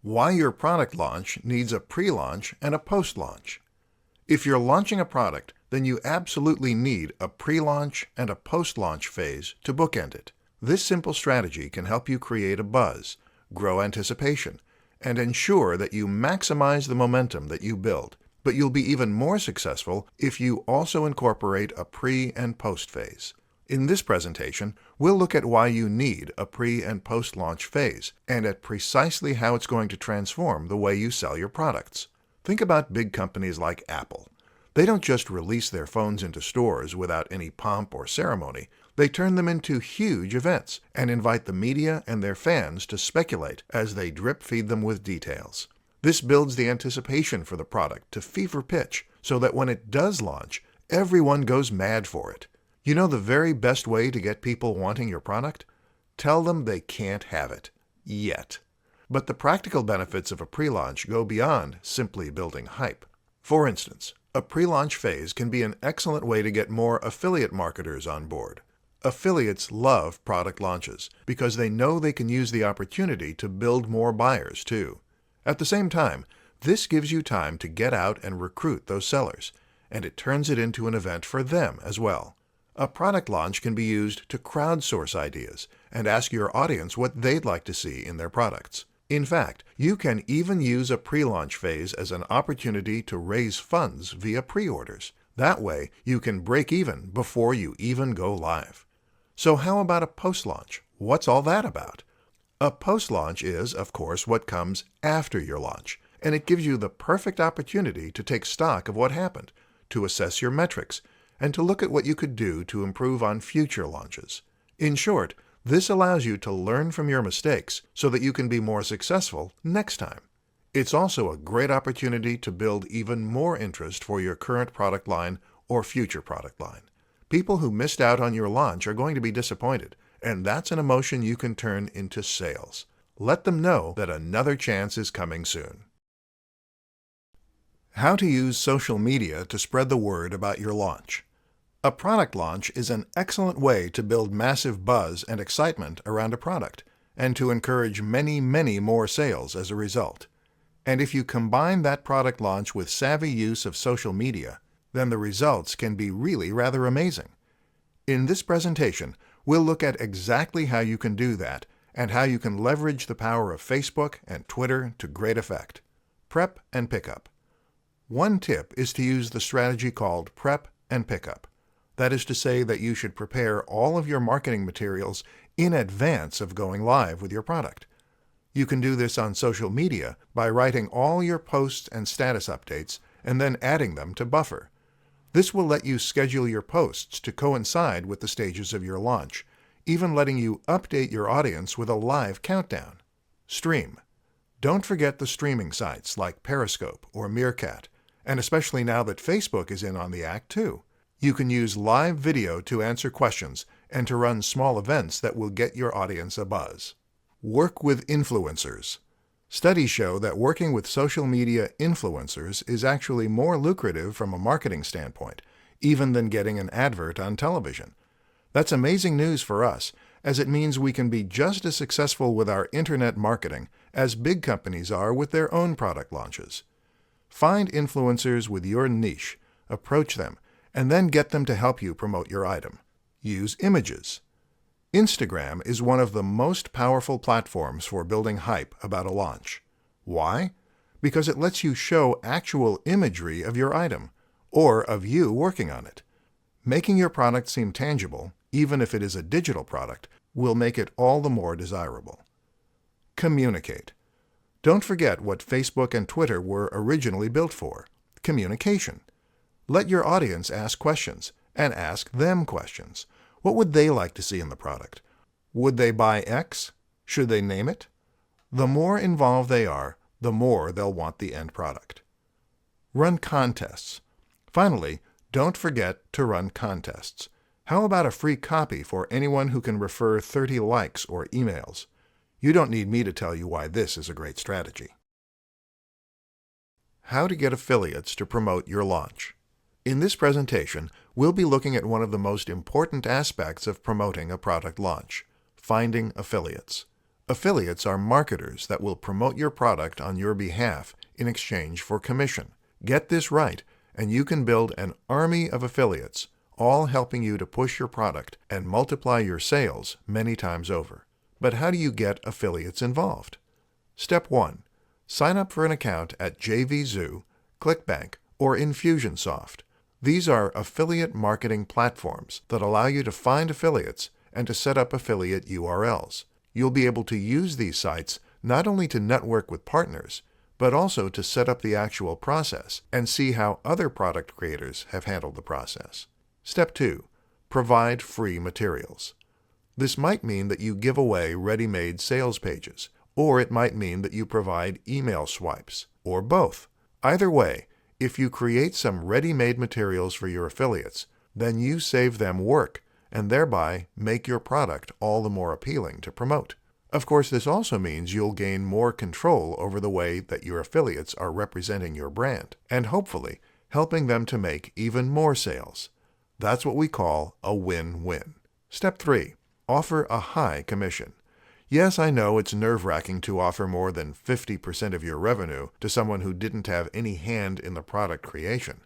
Why your product launch needs a pre-launch and a post-launch. If you're launching a product, then you absolutely need a pre-launch and a post-launch phase to bookend it. This simple strategy can help you create a buzz, grow anticipation, and ensure that you maximize the momentum that you build. But you'll be even more successful if you also incorporate a pre- and post phase. In this presentation, we'll look at why you need a pre- and post-launch phase, and at precisely how it's going to transform the way you sell your products. Think about big companies like Apple. They don't just release their phones into stores without any pomp or ceremony. They turn them into huge events and invite the media and their fans to speculate as they drip-feed them with details. This builds the anticipation for the product to fever pitch so that when it does launch, everyone goes mad for it. You know the very best way to get people wanting your product? Tell them they can't have it. Yet. But the practical benefits of a pre-launch go beyond simply building hype. For instance, a pre-launch phase can be an excellent way to get more affiliate marketers on board. Affiliates love product launches because they know they can use the opportunity to build more buyers too. At the same time, this gives you time to get out and recruit those sellers, and it turns it into an event for them as well. A product launch can be used to crowdsource ideas and ask your audience what they'd like to see in their products. In fact, you can even use a pre-launch phase as an opportunity to raise funds via pre-orders. That way, you can break even before you even go live. So how about a post-launch? What's all that about? A post-launch is, of course, what comes after your launch, and it gives you the perfect opportunity to take stock of what happened, to assess your metrics, and to look at what you could do to improve on future launches. In short, this allows you to learn from your mistakes so that you can be more successful next time. It's also a great opportunity to build even more interest for your current product line or future product line. People who missed out on your launch are going to be disappointed, and that's an emotion you can turn into sales. Let them know that another chance is coming soon. How to use social media to spread the word about your launch. A product launch is an excellent way to build massive buzz and excitement around a product, and to encourage many more sales as a result. And if you combine that product launch with savvy use of social media, then the results can be really rather amazing. In this presentation, we'll look at exactly how you can do that, and how you can leverage the power of Facebook and Twitter to great effect. Prep and pickup. One tip is to use the strategy called prep and pickup. That is to say that you should prepare all of your marketing materials in advance of going live with your product. You can do this on social media by writing all your posts and status updates and then adding them to Buffer. This will let you schedule your posts to coincide with the stages of your launch, even letting you update your audience with a live countdown. Stream. Don't forget the streaming sites like Periscope or Meerkat, and especially now that Facebook is in on the act too. You can use live video to answer questions and to run small events that will get your audience a buzz. Work with influencers. Studies show that working with social media influencers is actually more lucrative from a marketing standpoint, even than getting an advert on television. That's amazing news for us, as it means we can be just as successful with our internet marketing as big companies are with their own product launches. Find influencers with your niche, approach them, and then get them to help you promote your item. Use images. Instagram is one of the most powerful platforms for building hype about a launch. Why? Because it lets you show actual imagery of your item, or of you working on it. Making your product seem tangible, even if it is a digital product, will make it all the more desirable. Communicate. Don't forget what Facebook and Twitter were originally built for: communication. Let your audience ask questions, and ask them questions. What would they like to see in the product? Would they buy X? Should they name it? The more involved they are, the more they'll want the end product. Run contests. Finally, don't forget to run contests. How about a free copy for anyone who can refer 30 likes or emails? You don't need me to tell you why this is a great strategy. How to get affiliates to promote your launch. In this presentation, we'll be looking at one of the most important aspects of promoting a product launch: finding affiliates. Affiliates are marketers that will promote your product on your behalf in exchange for commission. Get this right, and you can build an army of affiliates, all helping you to push your product and multiply your sales many times over. But how do you get affiliates involved? Step 1. Sign up for an account at JVZoo, ClickBank, or Infusionsoft. These are affiliate marketing platforms that allow you to find affiliates and to set up affiliate URLs. You'll be able to use these sites not only to network with partners, but also to set up the actual process and see how other product creators have handled the process. Step 2. Provide free materials. This might mean that you give away ready-made sales pages, or it might mean that you provide email swipes, or both. Either way, if you create some ready-made materials for your affiliates, then you save them work and thereby make your product all the more appealing to promote. Of course, this also means you'll gain more control over the way that your affiliates are representing your brand, and hopefully helping them to make even more sales. That's what we call a win-win. Step 3. Offer a high commission. Yes, I know it's nerve-wracking to offer more than 50% of your revenue to someone who didn't have any hand in the product creation.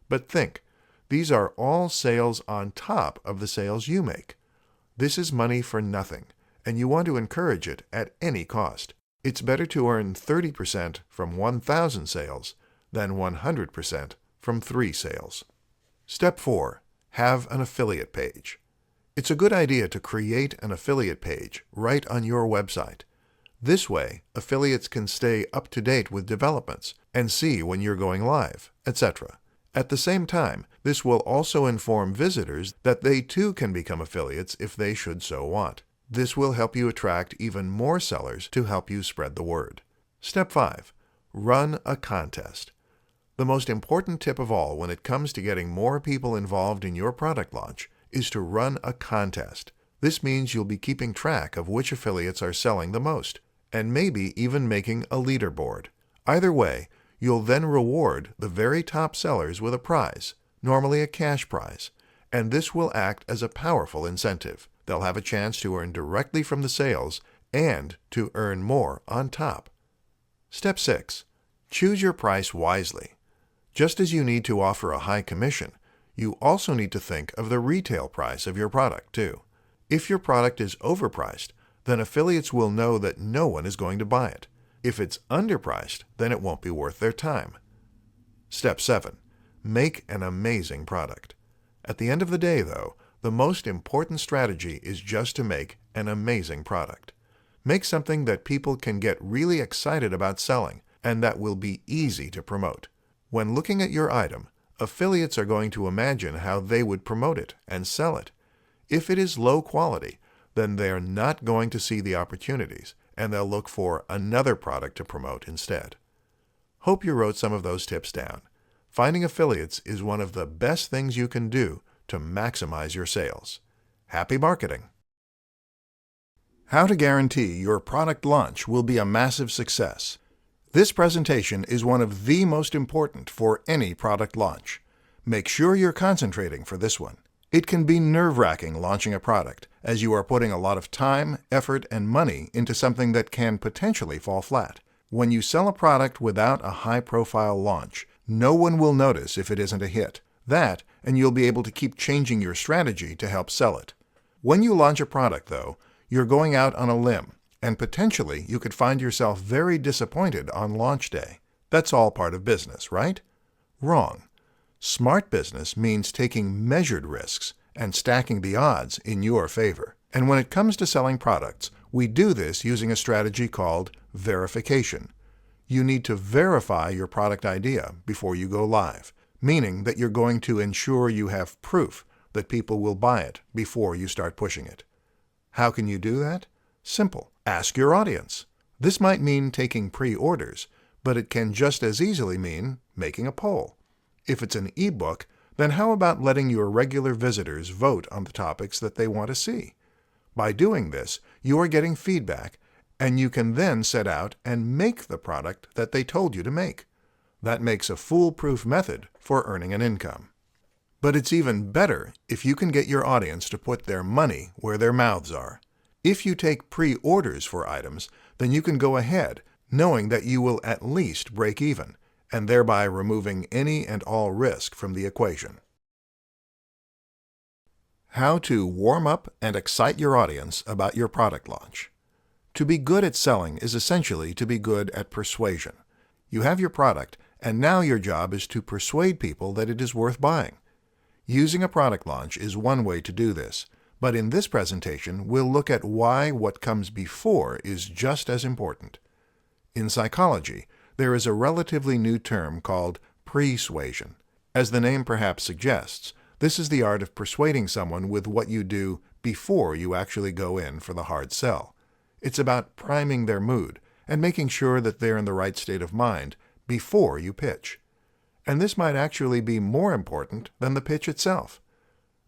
But think, these are all sales on top of the sales you make. This is money for nothing, and you want to encourage it at any cost. It's better to earn 30% from 1,000 sales than 100% from 3 sales. Step 4. Have an affiliate page. It's a good idea to create an affiliate page right on your website. This way, affiliates can stay up to date with developments and see when you're going live, etc. At the same time, this will also inform visitors that they too can become affiliates if they should so want. This will help you attract even more sellers to help you spread the word. Step 5. Run a contest. The most important tip of all when it comes to getting more people involved in your product launch is to run a contest. This means you'll be keeping track of which affiliates are selling the most, and maybe even making a leaderboard. Either way, you'll then reward the very top sellers with a prize, normally a cash prize, and this will act as a powerful incentive. They'll have a chance to earn directly from the sales and to earn more on top. Step 6. Choose your price wisely. Just as you need to offer a high commission, you also need to think of the retail price of your product too. If your product is overpriced, then affiliates will know that no one is going to buy it. If it's underpriced, then it won't be worth their time. Step 7. Make an amazing product. At the end of the day, though, the most important strategy is just to make an amazing product. Make something that people can get really excited about selling and that will be easy to promote. When looking at your item, affiliates are going to imagine how they would promote it and sell it. If it is low quality, then they are not going to see the opportunities, and they'll look for another product to promote instead. Hope you wrote some of those tips down. Finding affiliates is one of the best things you can do to maximize your sales. Happy marketing! How to guarantee your product launch will be a massive success. This presentation is one of the most important for any product launch. Make sure you're concentrating for this one. It can be nerve-wracking launching a product, as you are putting a lot of time, effort, and money into something that can potentially fall flat. When you sell a product without a high-profile launch, no one will notice if it isn't a hit. That, and you'll be able to keep changing your strategy to help sell it. When you launch a product, though, you're going out on a limb, and potentially you could find yourself very disappointed on launch day. That's all part of business, right? Wrong. Smart business means taking measured risks and stacking the odds in your favor. And when it comes to selling products, we do this using a strategy called verification. You need to verify your product idea before you go live, meaning that you're going to ensure you have proof that people will buy it before you start pushing it. How can you do that? Simple. Ask your audience. This might mean taking pre-orders, but it can just as easily mean making a poll. If it's an ebook, then how about letting your regular visitors vote on the topics that they want to see? By doing this, you are getting feedback, and you can then set out and make the product that they told you to make. That makes a foolproof method for earning an income. But it's even better if you can get your audience to put their money where their mouths are. If you take pre-orders for items, then you can go ahead knowing that you will at least break even, and thereby removing any and all risk from the equation. How to warm up and excite your audience about your product launch. To be good at selling is essentially to be good at persuasion. You have your product, and now your job is to persuade people that it is worth buying. Using a product launch is one way to do this, but in this presentation, we'll look at why what comes before is just as important. In psychology, there is a relatively new term called persuasion. As the name perhaps suggests, this is the art of persuading someone with what you do before you actually go in for the hard sell. It's about priming their mood and making sure that they're in the right state of mind before you pitch. And this might actually be more important than the pitch itself.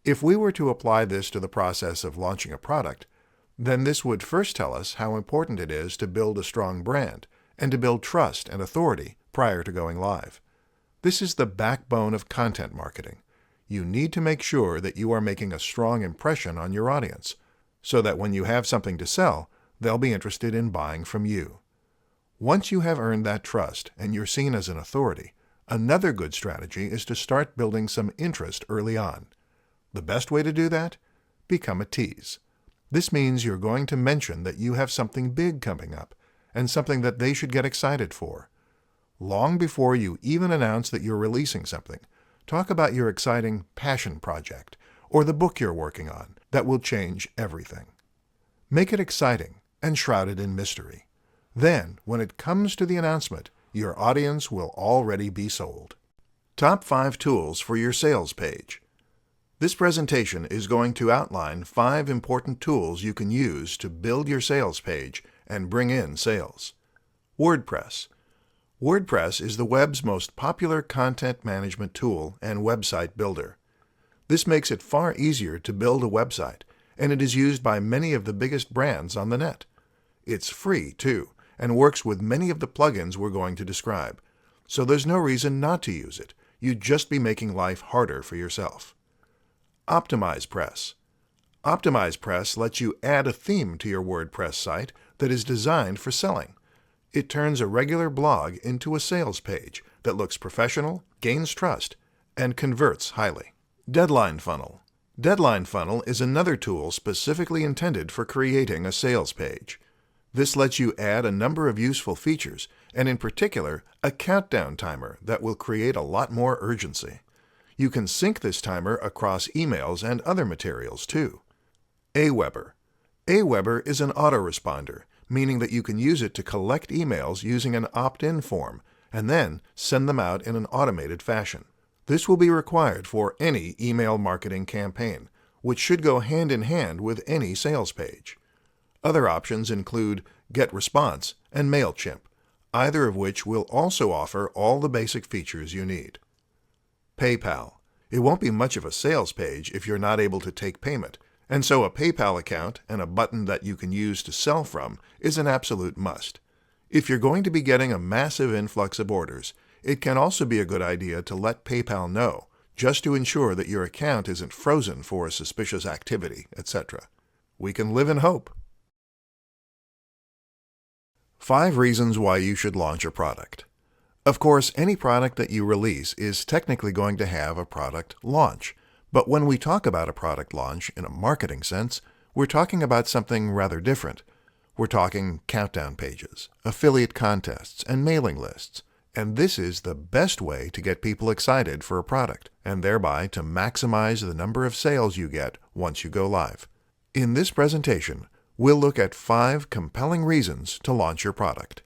If we were to apply this to the process of launching a product, then this would first tell us how important it is to build a strong brand and to build trust and authority prior to going live. This is the backbone of content marketing. You need to make sure that you are making a strong impression on your audience, so that when you have something to sell, they'll be interested in buying from you. Once you have earned that trust and you're seen as an authority, another good strategy is to start building some interest early on. The best way to do that? Become a tease. This means you're going to mention that you have something big coming up and something that they should get excited for. Long before you even announce that you're releasing something, talk about your exciting passion project or the book you're working on that will change everything. Make it exciting and shrouded in mystery. Then, when it comes to the announcement, your audience will already be sold. Top 5 tools for your sales page. This presentation is going to outline 5 important tools you can use to build your sales page and bring in sales. WordPress. WordPress is the web's most popular content management tool and website builder. This makes it far easier to build a website, and it is used by many of the biggest brands on the net. It's free, too, and works with many of the plugins we're going to describe, so there's no reason not to use it. You'd just be making life harder for yourself. OptimizePress. OptimizePress lets you add a theme to your WordPress site that is designed for selling. It turns a regular blog into a sales page that looks professional, gains trust, and converts highly. Deadline Funnel. Deadline Funnel is another tool specifically intended for creating a sales page. This lets you add a number of useful features, and in particular, a countdown timer that will create a lot more urgency. You can sync this timer across emails and other materials too. Aweber. Aweber is an autoresponder, meaning that you can use it to collect emails using an opt-in form and then send them out in an automated fashion. This will be required for any email marketing campaign, which should go hand in hand with any sales page. Other options include GetResponse and MailChimp, either of which will also offer all the basic features you need. PayPal. It won't be much of a sales page if you're not able to take payment, and so a PayPal account and a button that you can use to sell from is an absolute must. If you're going to be getting a massive influx of orders, it can also be a good idea to let PayPal know, just to ensure that your account isn't frozen for suspicious activity, etc. We can live in hope. 5 reasons why you should launch a product. Of course, any product that you release is technically going to have a product launch. But when we talk about a product launch in a marketing sense, we're talking about something rather different. We're talking countdown pages, affiliate contests, and mailing lists. And this is the best way to get people excited for a product, and thereby to maximize the number of sales you get once you go live. In this presentation, we'll look at 5 compelling reasons to launch your product.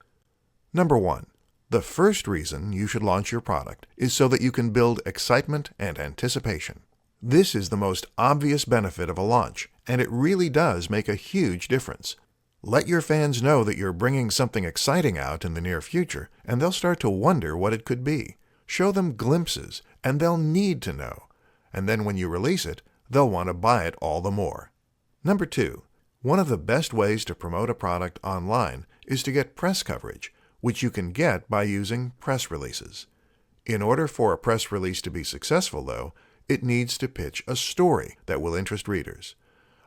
Number 1. The first reason you should launch your product is so that you can build excitement and anticipation. This is the most obvious benefit of a launch, and it really does make a huge difference. Let your fans know that you're bringing something exciting out in the near future, and they'll start to wonder what it could be. Show them glimpses, and they'll need to know. And then when you release it, they'll want to buy it all the more. Number 2. One of the best ways to promote a product online is to get press coverage, which you can get by using press releases. In order for a press release to be successful, though, it needs to pitch a story that will interest readers.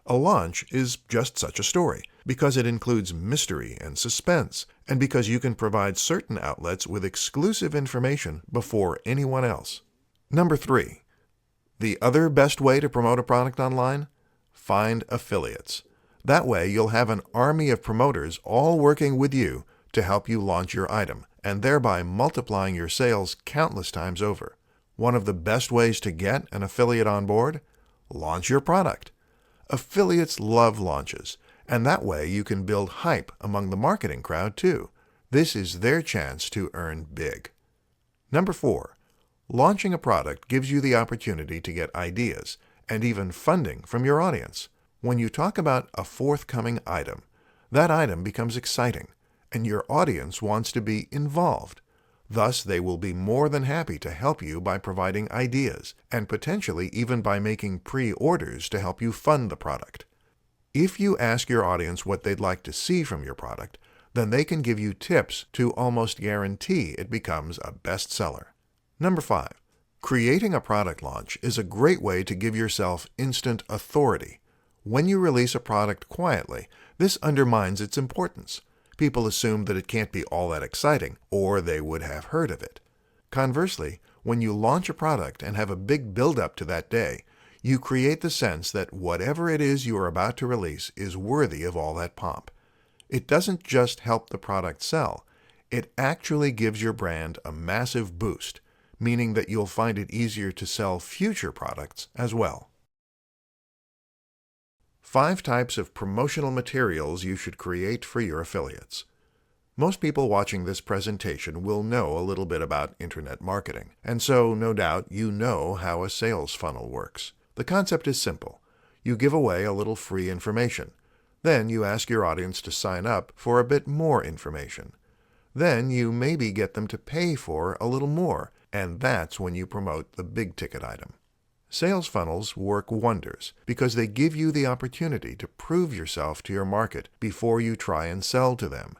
A launch is just such a story, because it includes mystery and suspense, and because you can provide certain outlets with exclusive information before anyone else. Number 3. The other best way to promote a product online? Find affiliates. That way you'll have an army of promoters all working with you to help you launch your item, and thereby multiplying your sales countless times over. One of the best ways to get an affiliate on board? Launch your product. Affiliates love launches, and that way you can build hype among the marketing crowd too. This is their chance to earn big. Number 4. Launching a product gives you the opportunity to get ideas and even funding from your audience. When you talk about a forthcoming item, that item becomes exciting, and your audience wants to be involved. Thus, they will be more than happy to help you by providing ideas, and potentially even by making pre-orders to help you fund the product. If you ask your audience what they'd like to see from your product, then they can give you tips to almost guarantee it becomes a bestseller. Number 5. Creating a product launch is a great way to give yourself instant authority. When you release a product quietly, this undermines its importance. People assume that it can't be all that exciting, or they would have heard of it. Conversely, when you launch a product and have a big build-up to that day, you create the sense that whatever it is you are about to release is worthy of all that pomp. It doesn't just help the product sell, it actually gives your brand a massive boost, meaning that you'll find it easier to sell future products as well. 5 types of promotional materials you should create for your affiliates. Most people watching this presentation will know a little bit about internet marketing, and so no doubt you know how a sales funnel works. The concept is simple. You give away a little free information. Then you ask your audience to sign up for a bit more information. Then you maybe get them to pay for a little more, and that's when you promote the big-ticket item. Sales funnels work wonders because they give you the opportunity to prove yourself to your market before you try and sell to them.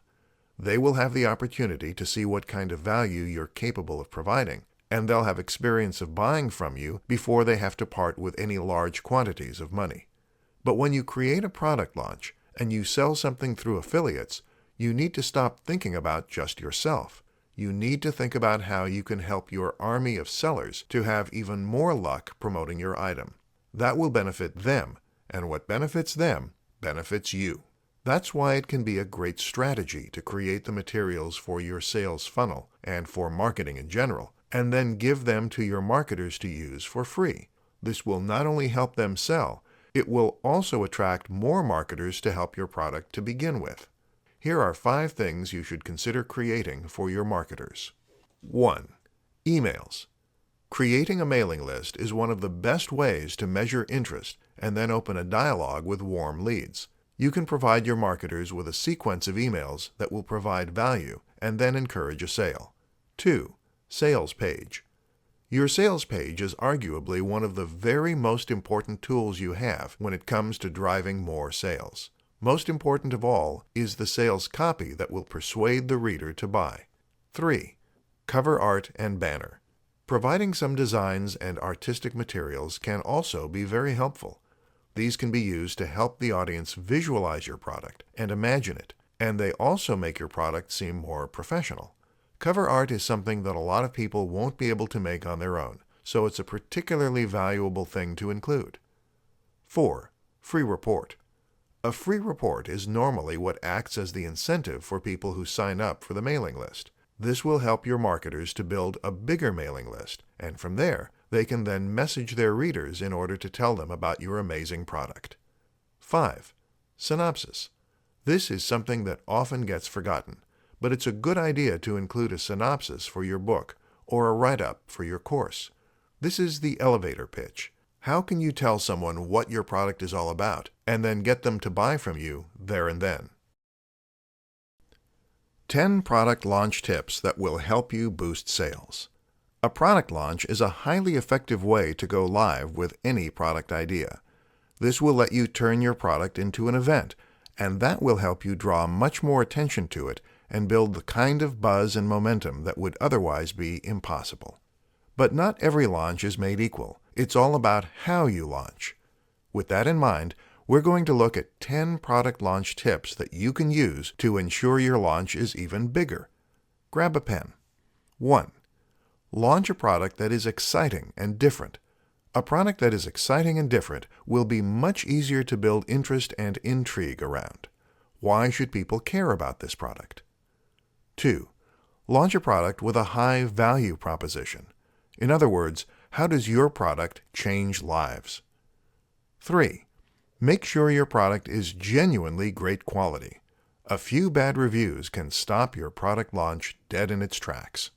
They will have the opportunity to see what kind of value you're capable of providing, and they'll have experience of buying from you before they have to part with any large quantities of money. But when you create a product launch and you sell something through affiliates, you need to stop thinking about just yourself. You need to think about how you can help your army of sellers to have even more luck promoting your item. That will benefit them, and what benefits them benefits you. That's why it can be a great strategy to create the materials for your sales funnel and for marketing in general, and then give them to your marketers to use for free. This will not only help them sell, it will also attract more marketers to help your product to begin with. Here are 5 things you should consider creating for your marketers. 1. Emails. Creating a mailing list is one of the best ways to measure interest and then open a dialogue with warm leads. You can provide your marketers with a sequence of emails that will provide value and then encourage a sale. 2. Sales page. Your sales page is arguably one of the very most important tools you have when it comes to driving more sales. Most important of all is the sales copy that will persuade the reader to buy. 3. Cover art and banner. Providing some designs and artistic materials can also be very helpful. These can be used to help the audience visualize your product and imagine it, and they also make your product seem more professional. Cover art is something that a lot of people won't be able to make on their own, so it's a particularly valuable thing to include. 4. Free report. A free report is normally what acts as the incentive for people who sign up for the mailing list. This will help your marketers to build a bigger mailing list, and from there, they can then message their readers in order to tell them about your amazing product. 5. Synopsis. This is something that often gets forgotten, but it's a good idea to include a synopsis for your book or a write-up for your course. This is the elevator pitch. How can you tell someone what your product is all about and then get them to buy from you there and then? 10 product launch tips that will help you boost sales. A product launch is a highly effective way to go live with any product idea. This will let you turn your product into an event, and that will help you draw much more attention to it and build the kind of buzz and momentum that would otherwise be impossible. But not every launch is made equal. It's all about how you launch. With that in mind, we're going to look at 10 product launch tips that you can use to ensure your launch is even bigger. Grab a pen. 1. Launch a product that is exciting and different. A product that is exciting and different will be much easier to build interest and intrigue around. Why should people care about this product? 2. Launch a product with a high value proposition. In other words, how does your product change lives? 3. Make sure your product is genuinely great quality. A few bad reviews can stop your product launch dead in its tracks.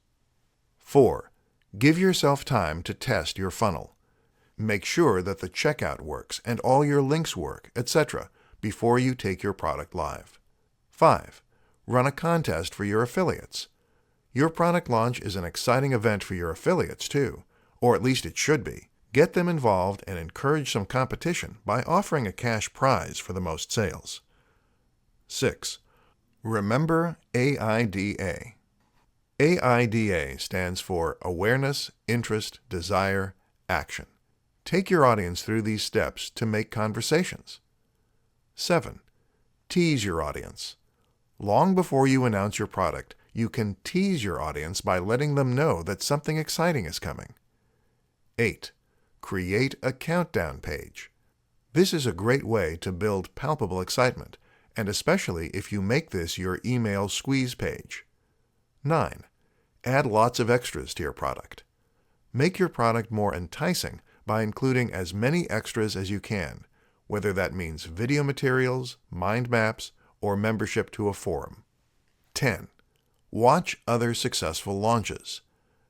4. Give yourself time to test your funnel. Make sure that the checkout works and all your links work, etc., before you take your product live. 5. Run a contest for your affiliates. Your product launch is an exciting event for your affiliates too, or at least it should be. Get them involved and encourage some competition by offering a cash prize for the most sales. 6. Remember AIDA. AIDA stands for Awareness, Interest, Desire, Action. Take your audience through these steps to make conversations. 7. Tease your audience. Long before you announce your product, you can tease your audience by letting them know that something exciting is coming. 8. Create a countdown page. This is a great way to build palpable excitement, and especially if you make this your email squeeze page. 9. Add lots of extras to your product. Make your product more enticing by including as many extras as you can, whether that means video materials, mind maps, or membership to a forum. 10. Watch other successful launches.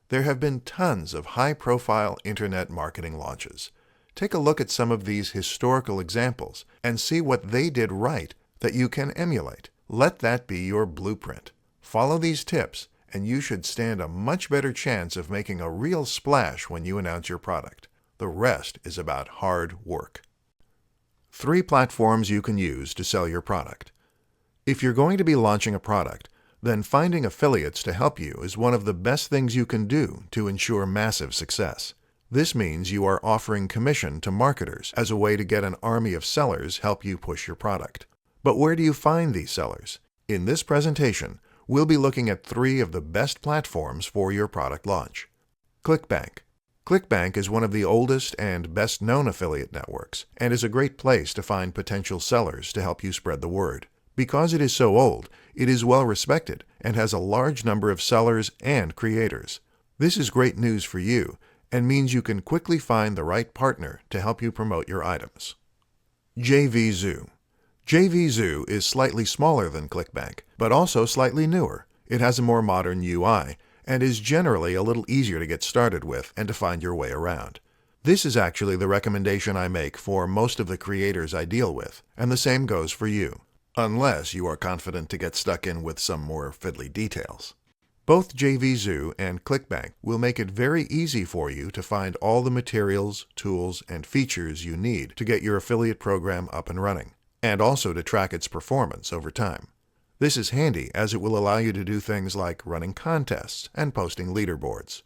There have been tons of high-profile internet marketing launches. Take a look at some of these historical examples and see what they did right that you can emulate. Let that be your blueprint. Follow these tips, and you should stand a much better chance of making a real splash when you announce your product. The rest is about hard work. 3 platforms you can use to sell your product. If you're going to be launching a product, then finding affiliates to help you is one of the best things you can do to ensure massive success. This means you are offering commission to marketers as a way to get an army of sellers help you push your product. But where do you find these sellers? In this presentation, we'll be looking at 3 of the best platforms for your product launch. ClickBank. ClickBank is one of the oldest and best-known affiliate networks and is a great place to find potential sellers to help you spread the word. Because it is so old, it is well respected and has a large number of sellers and creators. This is great news for you and means you can quickly find the right partner to help you promote your items. JVZoo. JVZoo is slightly smaller than ClickBank, but also slightly newer. It has a more modern UI and is generally a little easier to get started with and to find your way around. This is actually the recommendation I make for most of the creators I deal with, and the same goes for you, unless you are confident to get stuck in with some more fiddly details. Both JVZoo and ClickBank will make it very easy for you to find all the materials, tools, and features you need to get your affiliate program up and running, and also to track its performance over time. This is handy as it will allow you to do things like running contests and posting leaderboards.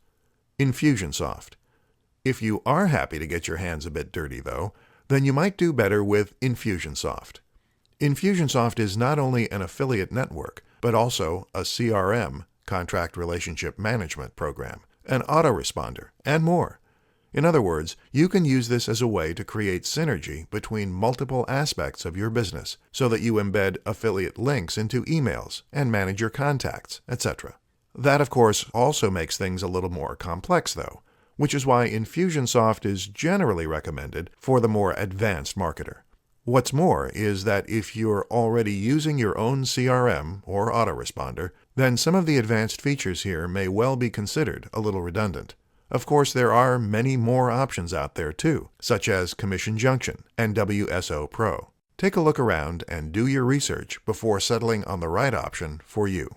Infusionsoft. If you are happy to get your hands a bit dirty, though, then you might do better with Infusionsoft. Infusionsoft is not only an affiliate network, but also a CRM, contract relationship management program, an autoresponder, and more. In other words, you can use this as a way to create synergy between multiple aspects of your business so that you embed affiliate links into emails and manage your contacts, etc. That, of course, also makes things a little more complex, though, which is why Infusionsoft is generally recommended for the more advanced marketer. What's more is that if you're already using your own CRM or autoresponder, then some of the advanced features here may well be considered a little redundant. Of course, there are many more options out there too, such as Commission Junction and WSO Pro. Take a look around and do your research before settling on the right option for you.